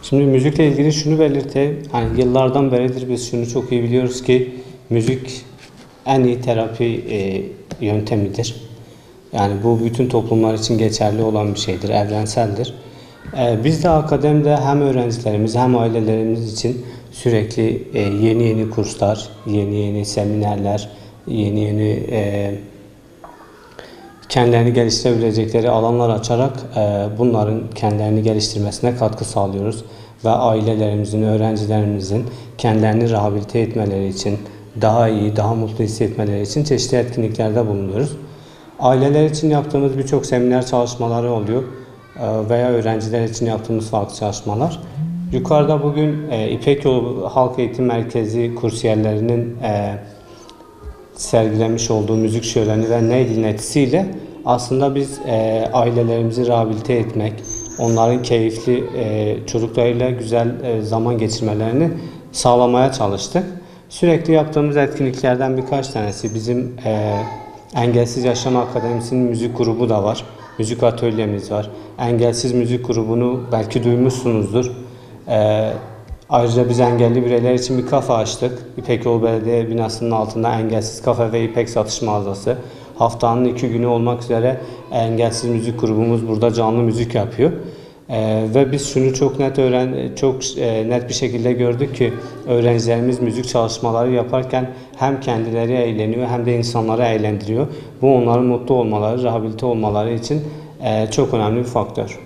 Şimdi müzikle ilgili şunu belirteyim. Hani yıllardan beridir biz şunu çok iyi biliyoruz ki müzik en iyi terapi yöntemidir. Yani bu bütün toplumlar için geçerli olan bir şeydir, evrenseldir. Biz de akademide hem öğrencilerimiz hem ailelerimiz için sürekli yeni kurslar, yeni seminerler, yeni kendilerini geliştirebilecekleri alanlar açarak bunların kendilerini geliştirmesine katkı sağlıyoruz. Ve ailelerimizin, öğrencilerimizin kendilerini rehabilite etmeleri için, daha iyi, daha mutlu hissetmeleri için çeşitli etkinliklerde bulunuyoruz. Aileler için yaptığımız birçok seminer çalışmaları oluyor veya öğrenciler için yaptığımız farklı çalışmalar. Yukarıda bugün İpek Yolu Halk Eğitim Merkezi kursiyerlerinin sergilemiş olduğu müzik şöleni ve ney dinletisiyle aslında biz ailelerimizi rehabilite etmek, onların keyifli çocuklarıyla güzel zaman geçirmelerini sağlamaya çalıştık. Sürekli yaptığımız etkinliklerden birkaç tanesi bizim Engelsiz Yaşam Akademisi'nin müzik grubu da var. Müzik atölyemiz var. Engelsiz müzik grubunu belki duymuşsunuzdur. Ayrıca biz engelli bireyler için bir kafe açtık. İpek Yolu Belediye binasının altında Engelsiz Kafe ve İpek Satış Mağazası. Haftanın 2 günü olmak üzere engelsiz müzik grubumuz burada canlı müzik yapıyor. Ve biz şunu çok net net bir şekilde gördük ki öğrencilerimiz müzik çalışmaları yaparken hem kendileri eğleniyor hem de insanları eğlendiriyor. Bu onların mutlu olmaları, rehabilite olmaları için çok önemli bir faktör.